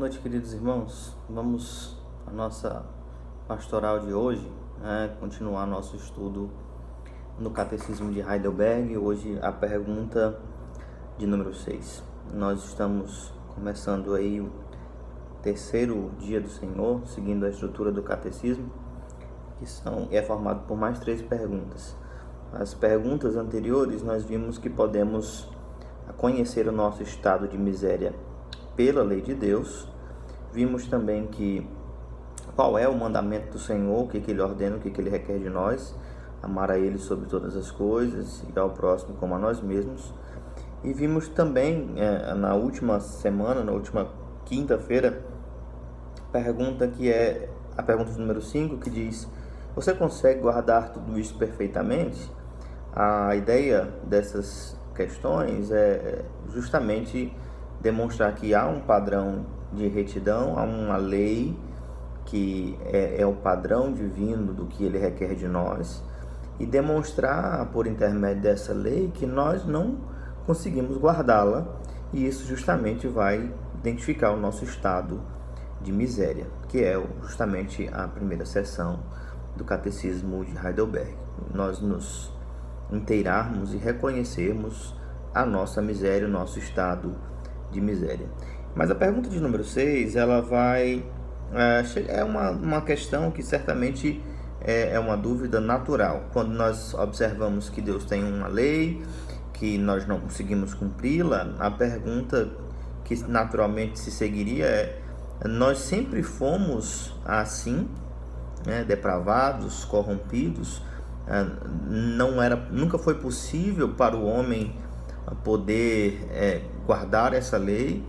noite, queridos irmãos. Vamos à nossa pastoral de hoje, continuar nosso estudo no Catecismo de Heidelberg. Hoje a pergunta de número 6. Nós estamos começando aí o terceiro dia do Senhor, seguindo a estrutura do Catecismo, que é formado por mais 3 perguntas. As perguntas anteriores nós vimos que podemos conhecer o nosso estado de miséria pela lei de Deus. Vimos também que qual é o mandamento do Senhor, o que Ele ordena, o que Ele requer de nós: amar a Ele sobre todas as coisas e ao próximo como a nós mesmos. E vimos também na última semana, na última quinta-feira, pergunta que é a pergunta número 5, que diz: você consegue guardar tudo isso perfeitamente? A ideia dessas questões é justamente demonstrar que há um padrão de retidão, há uma lei que é o padrão divino do que Ele requer de nós, e demonstrar por intermédio dessa lei que nós não conseguimos guardá-la, e isso justamente vai identificar o nosso estado de miséria, que é justamente a primeira seção do Catecismo de Heidelberg. Nós nos inteirarmos e reconhecermos a nossa miséria, o nosso estado de miséria. Mas a pergunta de número 6, ela vai é uma questão que certamente é uma dúvida natural. Quando nós observamos que Deus tem uma lei, que nós não conseguimos cumpri-la, a pergunta que naturalmente se seguiria é: nós sempre fomos assim, depravados, corrompidos? Nunca foi possível para o homem poder guardar essa lei?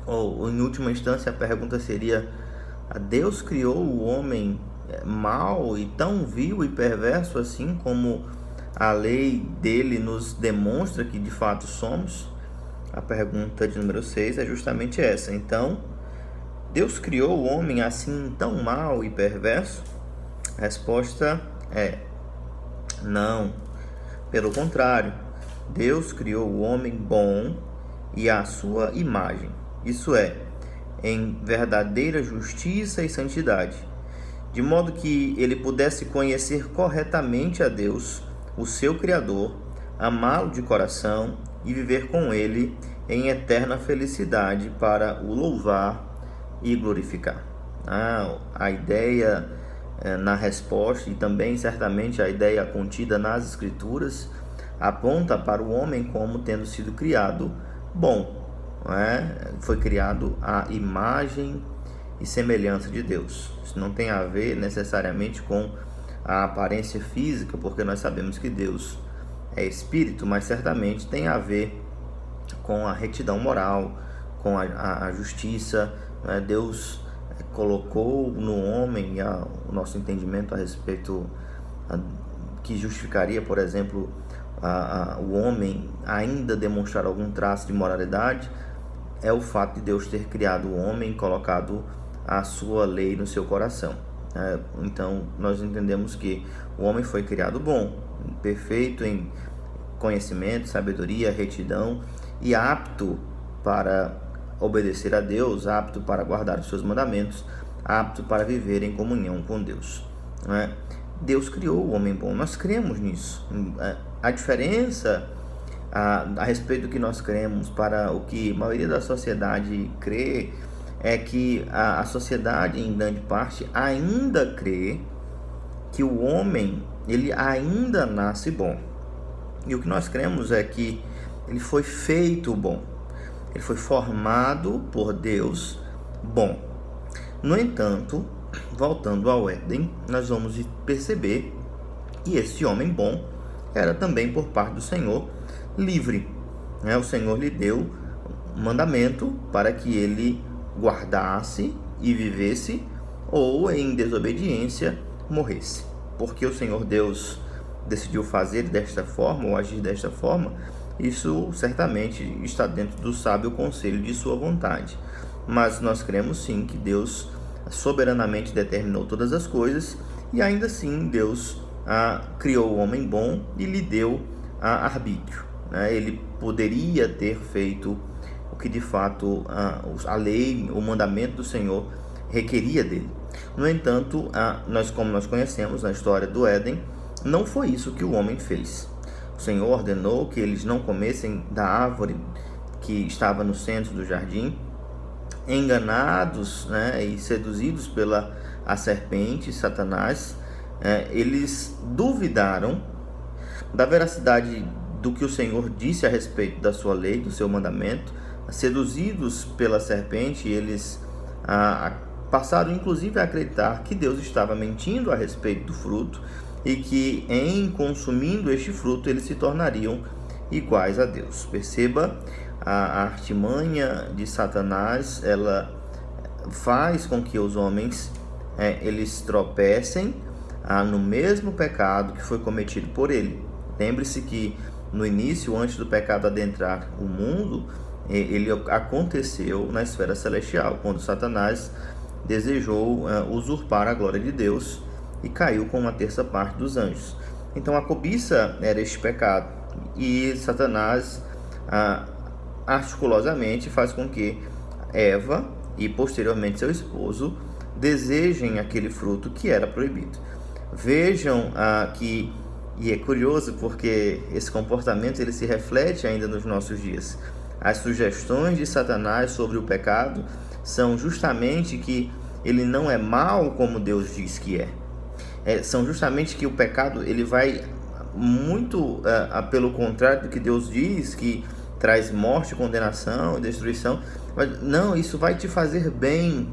Ou em última instância a pergunta seria: Deus criou o homem mau e tão vil e perverso assim como a lei dele nos demonstra que de fato somos? A pergunta de número 6 é justamente essa. Então, Deus criou o homem assim tão mau e perverso? A resposta é não. Pelo contrário, Deus criou o homem bom e à sua imagem, isso é, em verdadeira justiça e santidade, de modo que ele pudesse conhecer corretamente a Deus, o seu Criador, amá-lo de coração e viver com ele em eterna felicidade para o louvar e glorificar. A ideia na resposta, e também certamente a ideia contida nas Escrituras, aponta para o homem como tendo sido criado bom, foi criado à imagem e semelhança de Deus. Isso não tem a ver necessariamente com a aparência física, porque nós sabemos que Deus é espírito, mas certamente tem a ver com a retidão moral, com a justiça. Deus colocou no homem, o nosso entendimento a respeito que justificaria, por exemplo, o homem ainda demonstrar algum traço de moralidade, é o fato de Deus ter criado o homem e colocado a sua lei no seu coração. Então nós entendemos que o homem foi criado bom, perfeito em conhecimento, sabedoria, retidão e apto para obedecer a Deus, apto para guardar os seus mandamentos, apto para viver em comunhão com Deus. Deus criou o homem bom, nós cremos nisso. A diferença a respeito do que nós cremos para o que a maioria da sociedade crê é que a sociedade, em grande parte, ainda crê que o homem ele ainda nasce bom. E o que nós cremos é que ele foi feito bom, ele foi formado por Deus bom. No entanto, voltando ao Éden, nós vamos perceber que esse homem bom era também, por parte do Senhor, livre. O Senhor lhe deu um mandamento para que ele guardasse e vivesse, ou em desobediência morresse. Porque o Senhor Deus decidiu fazer desta forma ou agir desta forma, isso certamente está dentro do sábio conselho de sua vontade. Mas nós cremos sim que Deus soberanamente determinou todas as coisas, e ainda assim Deus criou o homem bom e lhe deu arbítrio. Ele poderia ter feito que de fato a lei, o mandamento do Senhor requeria dele. No entanto, como nós conhecemos na história do Éden, não foi isso que o homem fez. O Senhor ordenou que eles não comessem da árvore que estava no centro do jardim. Enganados, né, e seduzidos pela a serpente, Satanás, eles duvidaram da veracidade do que o Senhor disse a respeito da sua lei, do seu mandamento. Seduzidos pela serpente, eles passaram inclusive a acreditar que Deus estava mentindo a respeito do fruto e que em consumindo este fruto eles se tornariam iguais a Deus. Perceba a artimanha de Satanás, ela faz com que os homens eles tropecem no mesmo pecado que foi cometido por ele. Lembre-se que no início, antes do pecado adentrar o mundo, ele aconteceu na esfera celestial, quando Satanás desejou usurpar a glória de Deus e caiu com 1/3 dos anjos. Então a cobiça era este pecado, e Satanás articulosamente faz com que Eva e posteriormente seu esposo desejem aquele fruto que era proibido. Vejam e é curioso porque esse comportamento ele se reflete ainda nos nossos dias. As sugestões de Satanás sobre o pecado são justamente que ele não é mau como Deus diz que é. São justamente que o pecado ele vai muito pelo contrário do que Deus diz, que traz morte, condenação e destruição. Mas não, isso vai te fazer bem.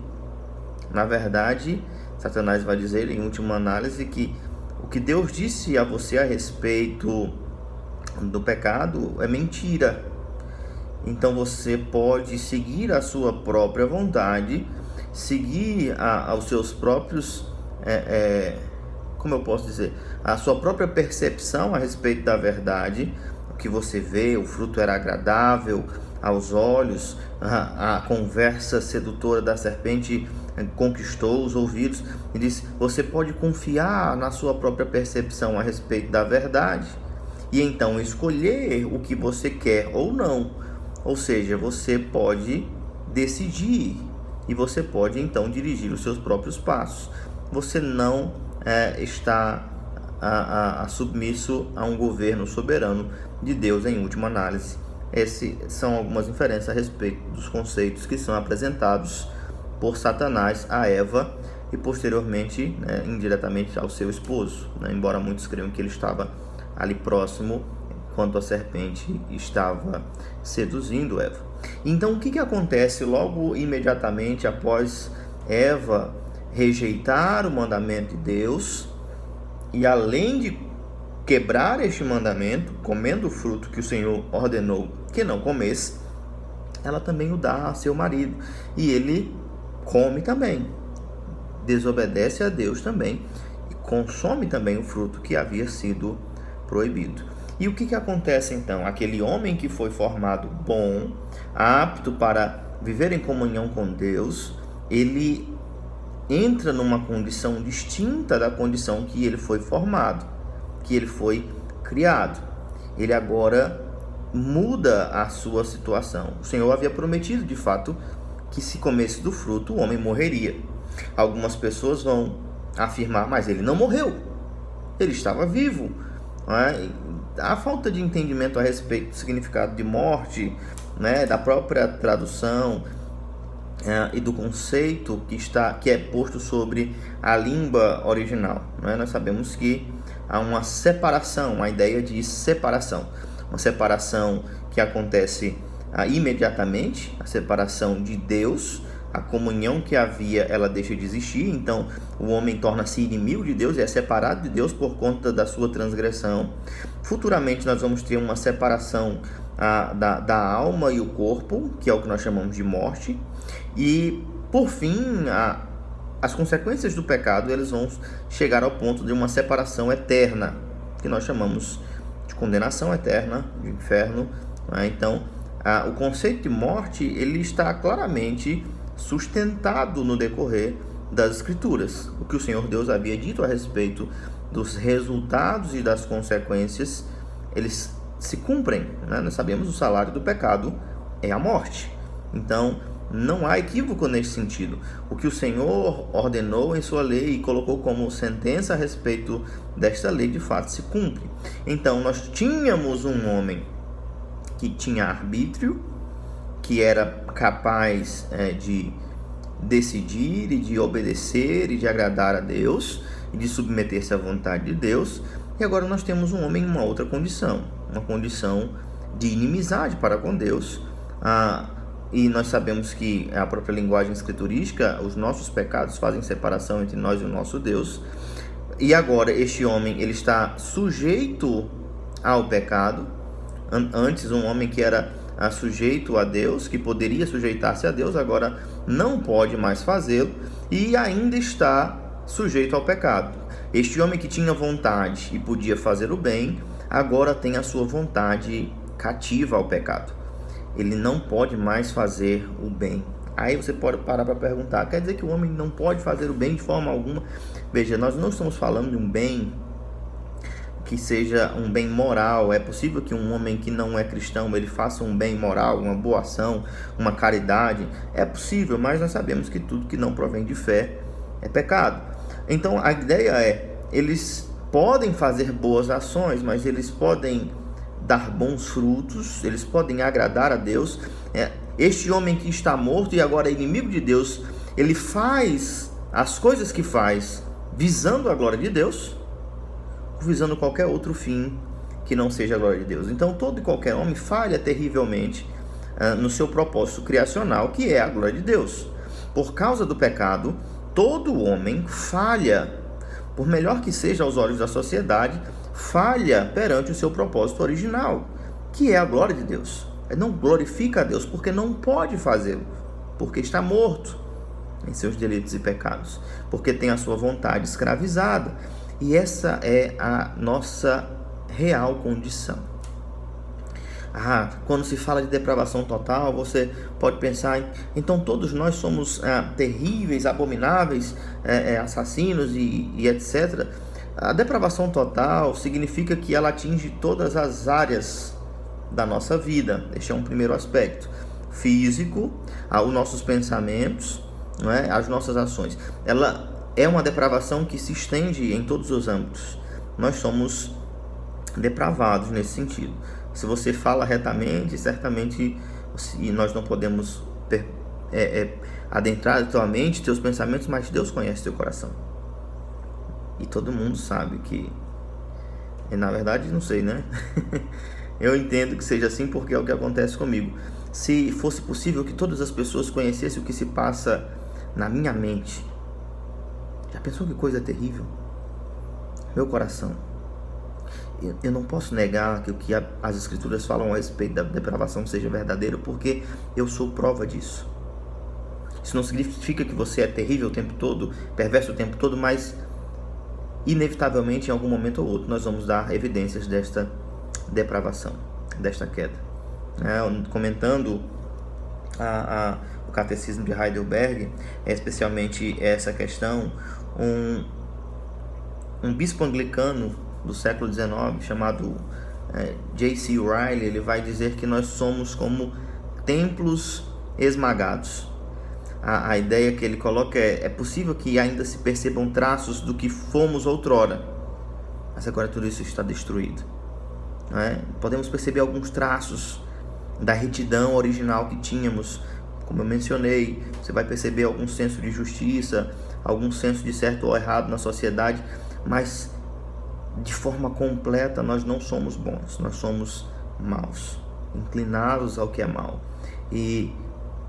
Na verdade, Satanás vai dizer em última análise que o que Deus disse a você a respeito do pecado é mentira. Então você pode seguir a sua própria vontade, seguir aos seus próprios, como eu posso dizer, a sua própria percepção a respeito da verdade. O que você vê, o fruto era agradável aos olhos, a conversa sedutora da serpente conquistou os ouvidos, e disse: você pode confiar na sua própria percepção a respeito da verdade e então escolher o que você quer ou não. Ou seja, você pode decidir e você pode então dirigir os seus próprios passos. Você não está submisso a um governo soberano de Deus em última análise. Essas são algumas inferências a respeito dos conceitos que são apresentados por Satanás a Eva e posteriormente, indiretamente ao seu esposo, embora muitos creiam que ele estava ali próximo quando a serpente estava seduzindo Eva. Então o que acontece logo imediatamente após Eva rejeitar o mandamento de Deus e, além de quebrar este mandamento, comendo o fruto que o Senhor ordenou que não comesse, ela também o dá a seu marido e ele come também, desobedece a Deus também e consome também o fruto que havia sido proibido. E o que acontece então? Aquele homem que foi formado bom, apto para viver em comunhão com Deus, ele entra numa condição distinta da condição que ele foi formado, que ele foi criado. Ele agora muda a sua situação. O Senhor havia prometido de fato que se comesse do fruto o homem morreria. Algumas pessoas vão afirmar: mas ele não morreu, ele estava vivo. A falta de entendimento a respeito do significado de morte, da própria tradução e do conceito que é posto sobre a língua original. Nós sabemos que há uma separação, a ideia de separação, uma separação que acontece imediatamente, a separação de Deus, a comunhão que havia, ela deixa de existir. Então o homem torna-se inimigo de Deus e é separado de Deus por conta da sua transgressão. Futuramente nós vamos ter uma separação da alma e o corpo, que é o que nós chamamos de morte. E por fim, as consequências do pecado, eles vão chegar ao ponto de uma separação eterna, que nós chamamos de condenação eterna, de inferno. Então o conceito de morte, ele está claramente sustentado no decorrer das Escrituras. O que o Senhor Deus havia dito a respeito dos resultados e das consequências, eles se cumprem. Nós sabemos que o salário do pecado é a morte. Então, não há equívoco nesse sentido. O que o Senhor ordenou em sua lei e colocou como sentença a respeito desta lei, de fato se cumpre. Então, nós tínhamos um homem que tinha arbítrio, que era capaz de decidir e de obedecer e de agradar a Deus e de submeter-se à vontade de Deus. E agora nós temos um homem em uma outra condição, uma condição de inimizade para com Deus. E nós sabemos que a própria linguagem escriturística, os nossos pecados fazem separação entre nós e o nosso Deus. E agora este homem, ele está sujeito ao pecado. Antes, um homem que era sujeito a Deus, que poderia sujeitar-se a Deus, agora não pode mais fazê-lo e ainda está sujeito ao pecado. Este homem que tinha vontade e podia fazer o bem, agora tem a sua vontade cativa ao pecado. Ele não pode mais fazer o bem. Aí você pode parar para perguntar, quer dizer que o homem não pode fazer o bem de forma alguma? Veja, nós não estamos falando de um bem que seja um bem moral. É possível que um homem que não é cristão, ele faça um bem moral, uma boa ação, uma caridade. É possível, mas nós sabemos que tudo que não provém de fé é pecado. Então a ideia é, eles podem fazer boas ações, mas eles podem dar bons frutos, eles podem agradar a Deus. Este homem que está morto e agora é inimigo de Deus, ele faz as coisas que faz visando a glória de Deus, visando qualquer outro fim que não seja a glória de Deus. Então todo e qualquer homem falha terrivelmente no seu propósito criacional, que é a glória de Deus. Por causa do pecado, todo homem falha, por melhor que seja aos olhos da sociedade, falha perante o seu propósito original, que é a glória de Deus. Não glorifica a Deus porque não pode fazê-lo, porque está morto em seus delitos e pecados, porque tem a sua vontade escravizada. E essa é a nossa real condição. Quando se fala de depravação total, você pode pensar, então todos nós somos terríveis, abomináveis, assassinos e etc. A depravação total significa que ela atinge todas as áreas da nossa vida. Este é um primeiro aspecto. Físico, os nossos pensamentos, não é? As nossas ações. Ela é uma depravação que se estende em todos os âmbitos. Nós somos depravados nesse sentido. Se você fala retamente, certamente nós não podemos adentrar a tua mente, teus pensamentos, mas Deus conhece teu coração. E todo mundo sabe que, na verdade, não sei, né? Eu entendo que seja assim porque é o que acontece comigo. Se fosse possível que todas as pessoas conhecessem o que se passa na minha mente, já pensou que coisa terrível? Meu coração. Eu não posso negar que o que as Escrituras falam a respeito da depravação seja verdadeiro, porque eu sou prova disso. Isso não significa que você é terrível o tempo todo, perverso o tempo todo, mas inevitavelmente em algum momento ou outro nós vamos dar evidências desta depravação, desta queda. Comentando o Catecismo de Heidelberg, especialmente essa questão, um bispo anglicano do século XIX, chamado J.C. Ryle, ele vai dizer que nós somos como templos esmagados. A ideia que ele coloca é possível que ainda se percebam traços do que fomos outrora, mas agora tudo isso está destruído. Podemos perceber alguns traços da retidão original que tínhamos. Como eu mencionei, você vai perceber algum senso de justiça, algum senso de certo ou errado na sociedade, mas de forma completa nós não somos bons, nós somos maus, inclinados ao que é mau. E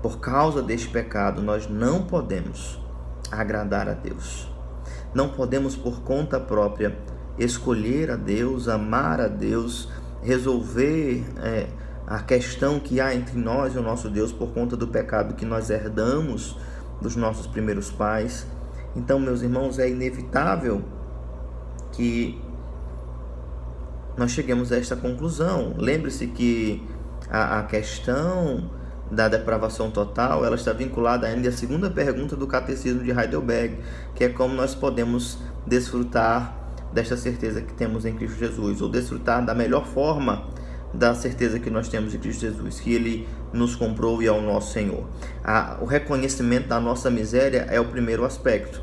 por causa deste pecado nós não podemos agradar a Deus. Não podemos por conta própria escolher a Deus, amar a Deus, resolver a questão que há entre nós e o nosso Deus por conta do pecado que nós herdamos dos nossos primeiros pais. Então, meus irmãos, é inevitável que nós cheguemos a esta conclusão. Lembre-se que a questão da depravação total, ela está vinculada ainda à segunda pergunta do Catecismo de Heidelberg, que é como nós podemos desfrutar desta certeza que temos em Cristo Jesus, ou desfrutar da melhor forma da certeza que nós temos de Cristo Jesus, que Ele nos comprou e é o nosso Senhor. O reconhecimento da nossa miséria é o primeiro aspecto.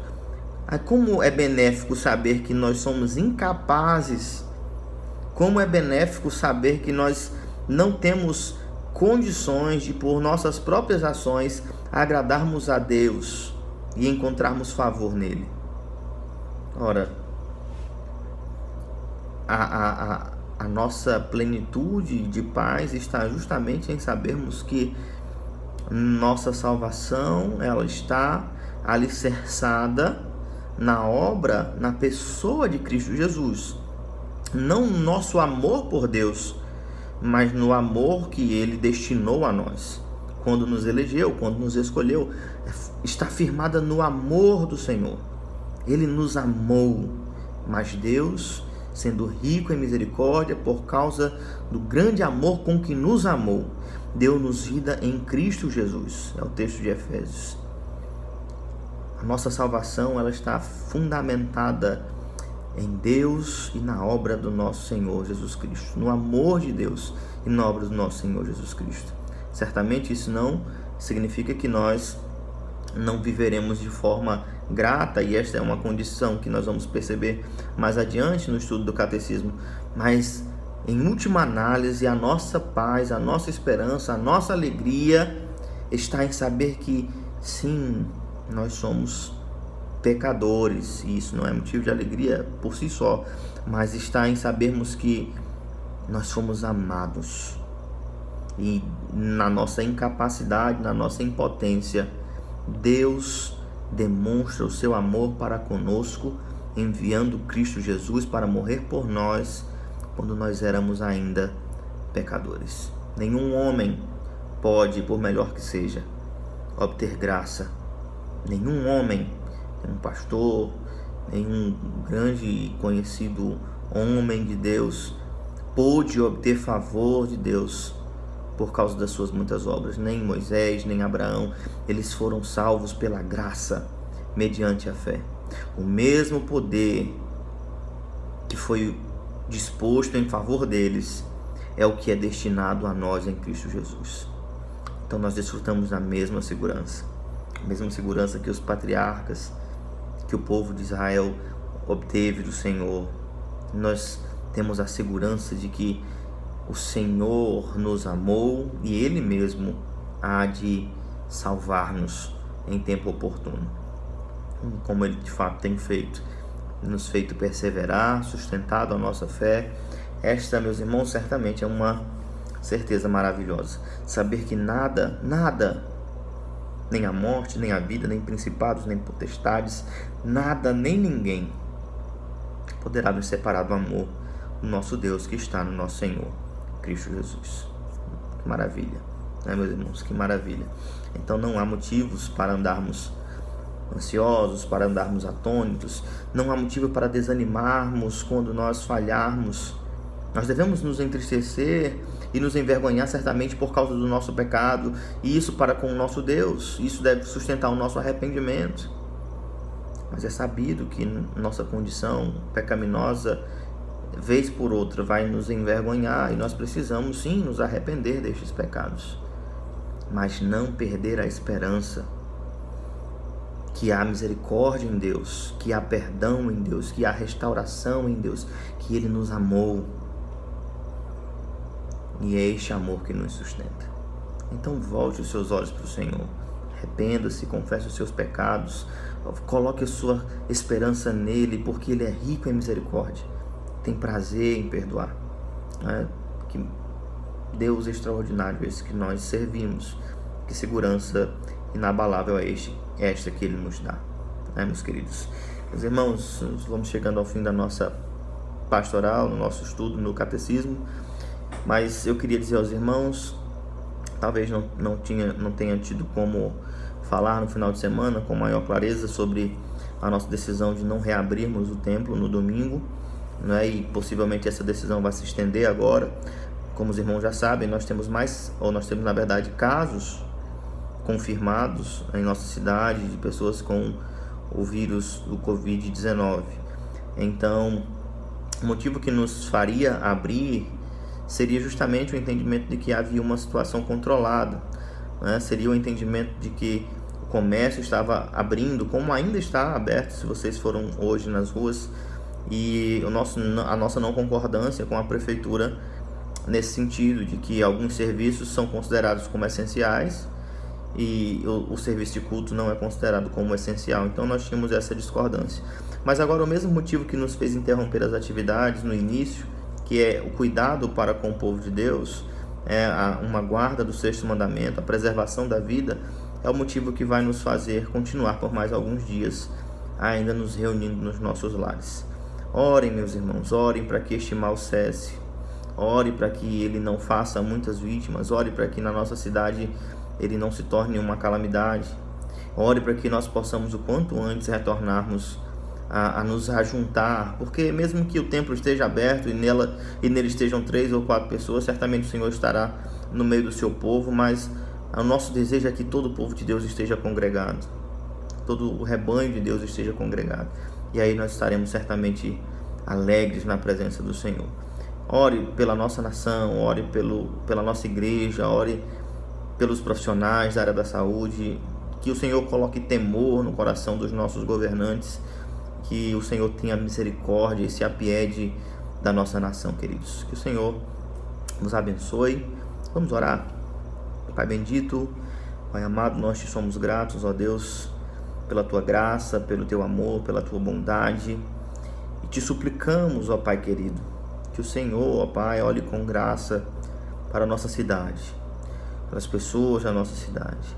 Como é benéfico saber que nós somos incapazes, como é benéfico saber que nós não temos condições de, por nossas próprias ações, agradarmos a Deus e encontrarmos favor nele. Ora, a nossa plenitude de paz está justamente em sabermos que nossa salvação, ela está alicerçada na obra, na pessoa de Cristo Jesus. Não no nosso amor por Deus, mas no amor que Ele destinou a nós. Quando nos elegeu, quando nos escolheu, está firmada no amor do Senhor. Ele nos amou, mas Deus, sendo rico em misericórdia, por causa do grande amor com que nos amou, deu-nos vida em Cristo Jesus. É o texto de Efésios. A nossa salvação, ela está fundamentada em Deus e na obra do nosso Senhor Jesus Cristo, no amor de Deus e na obra do nosso Senhor Jesus Cristo. Certamente isso não significa que nós não viveremos de forma grata, e esta é uma condição que nós vamos perceber mais adiante no estudo do catecismo, mas em última análise, a nossa paz, a nossa esperança, a nossa alegria está em saber que sim, nós somos pecadores, e isso não é motivo de alegria por si só, mas está em sabermos que nós fomos amados, e na nossa incapacidade, na nossa impotência, Deus demonstra o seu amor para conosco, enviando Cristo Jesus para morrer por nós quando nós éramos ainda pecadores. Nenhum homem pode, por melhor que seja, obter graça. Nenhum homem, um pastor, nenhum grande e conhecido homem de Deus pôde obter favor de Deus por causa das suas muitas obras. Nem Moisés, nem Abraão, eles foram salvos pela graça, mediante a fé. O mesmo poder que foi disposto em favor deles é o que é destinado a nós em Cristo Jesus. Então nós desfrutamos da mesma segurança, a mesma segurança que os patriarcas, que o povo de Israel obteve do Senhor. Nós temos a segurança de que o Senhor nos amou e Ele mesmo há de salvar-nos em tempo oportuno, como Ele de fato tem feito, nos feito perseverar, sustentado a nossa fé. Esta, meus irmãos, certamente é uma certeza maravilhosa, saber que nada, nem a morte, nem a vida, nem principados, nem potestades, nada, nem ninguém poderá nos separar do amor do nosso Deus que está no nosso Senhor Cristo Jesus. Que maravilha, né, meus irmãos? Que maravilha. Então não há motivos para andarmos ansiosos, para andarmos atônitos, não há motivo para desanimarmos quando nós falharmos. Nós devemos nos entristecer e nos envergonhar certamente por causa do nosso pecado, e isso para com o nosso Deus, isso deve sustentar o nosso arrependimento. Mas é sabido que nossa condição pecaminosa, vez por outra, vai nos envergonhar, e nós precisamos sim nos arrepender destes pecados, mas não perder a esperança que há misericórdia em Deus, que há perdão em Deus, que há restauração em Deus, que Ele nos amou, e é este amor que nos sustenta. Então volte os seus olhos para o Senhor, arrependa-se, confesse os seus pecados, coloque a sua esperança nele, porque Ele é rico em misericórdia, tem prazer em perdoar. Que Deus extraordinário esse que nós servimos, que segurança inabalável é esta que Ele nos dá, meus queridos. Meus irmãos, vamos chegando ao fim da nossa pastoral, no nosso estudo no catecismo, mas eu queria dizer aos irmãos, talvez não tenha tido como falar no final de semana com maior clareza sobre a nossa decisão de não reabrirmos o templo no domingo, né? E possivelmente essa decisão vai se estender agora. Como os irmãos já sabem, nós temos na verdade casos confirmados em nossa cidade de pessoas com o vírus do Covid-19. Então, o motivo que nos faria abrir seria justamente o entendimento de que havia uma situação controlada, né? Seria o entendimento de que o comércio estava abrindo, como ainda está aberto, se vocês foram hoje nas ruas, e a nossa não concordância com a prefeitura nesse sentido, de que alguns serviços são considerados como essenciais e o serviço de culto não é considerado como essencial. Então nós tínhamos essa discordância. Mas agora o mesmo motivo que nos fez interromper as atividades no início, que é o cuidado para com o povo de Deus, uma guarda do sexto mandamento, a preservação da vida, é o motivo que vai nos fazer continuar por mais alguns dias ainda nos reunindo nos nossos lares. Orem, meus irmãos, orem para que este mal cesse. Ore para que ele não faça muitas vítimas. Ore para que na nossa cidade ele não se torne uma calamidade. Ore para que nós possamos o quanto antes retornarmos a nos ajuntar, porque mesmo que o templo esteja aberto e nele estejam 3 ou 4 pessoas, certamente o Senhor estará no meio do seu povo, mas o nosso desejo é que todo o povo de Deus esteja congregado, todo o rebanho de Deus esteja congregado, e aí nós estaremos certamente alegres na presença do Senhor. Ore pela nossa nação, ore pela nossa igreja, ore pelos profissionais da área da saúde, que o Senhor coloque temor no coração dos nossos governantes, que o Senhor tenha misericórdia e se apiede da nossa nação, queridos. Que o Senhor nos abençoe. Vamos orar. Pai bendito, Pai amado, nós te somos gratos, ó Deus, pela tua graça, pelo teu amor, pela tua bondade, e te suplicamos, ó Pai querido, que o Senhor, ó Pai, olhe com graça para a nossa cidade, para as pessoas da nossa cidade.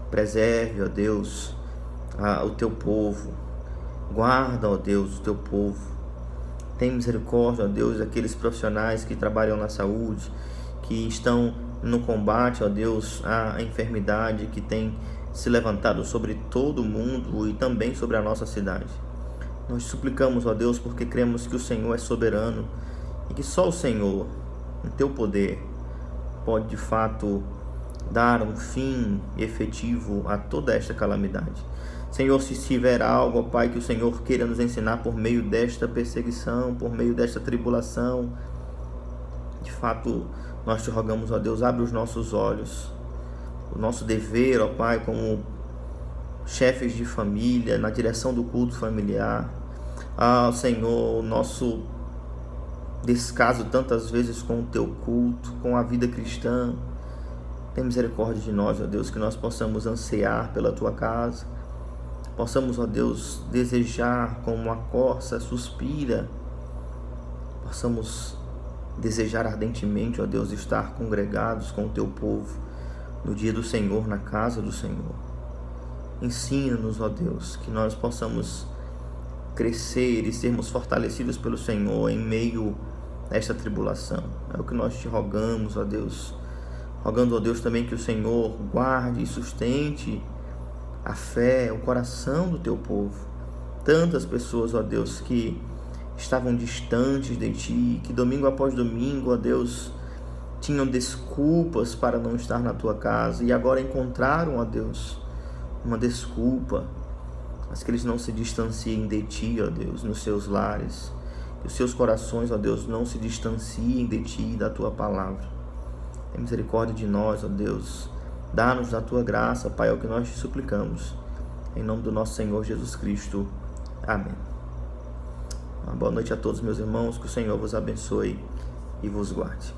Preserve, ó Deus, o teu povo. Guarda, ó Deus, o teu povo. Tem misericórdia, ó Deus, daqueles profissionais que trabalham na saúde, que estão no combate, ó Deus, à enfermidade que tem se levantado sobre todo o mundo e também sobre a nossa cidade. Nós suplicamos, ó Deus, porque cremos que o Senhor é soberano e que só o Senhor, no teu poder, pode de fato dar um fim efetivo a toda esta calamidade. Senhor, se tiver algo, ó Pai, que o Senhor queira nos ensinar por meio desta perseguição, por meio desta tribulação, de fato, nós te rogamos, ó Deus, abre os nossos olhos, o nosso dever, ó Pai, como chefes de família, na direção do culto familiar. Senhor, o nosso descaso tantas vezes com o teu culto, com a vida cristã. Tem misericórdia de nós, ó Deus, que nós possamos ansiar pela tua casa, possamos, ó Deus, desejar como a corça suspira, possamos desejar ardentemente, ó Deus, estar congregados com o teu povo no dia do Senhor, na casa do Senhor. Ensina-nos, ó Deus, que nós possamos crescer e sermos fortalecidos pelo Senhor em meio a esta tribulação. É o que nós te rogamos, ó Deus, rogando, ó Deus, também que o Senhor guarde e sustente a fé, o coração do teu povo. Tantas pessoas, ó Deus, que estavam distantes de ti, que domingo após domingo, ó Deus, tinham desculpas para não estar na tua casa e agora encontraram, ó Deus, uma desculpa, mas que eles não se distanciem de ti, ó Deus, nos seus lares, que os seus corações, ó Deus, não se distanciem de ti e da tua palavra. Tem misericórdia de nós, ó Deus. Dá-nos da tua graça, Pai, é o que nós te suplicamos. Em nome do nosso Senhor Jesus Cristo. Amém. Uma boa noite a todos, meus irmãos. Que o Senhor vos abençoe e vos guarde.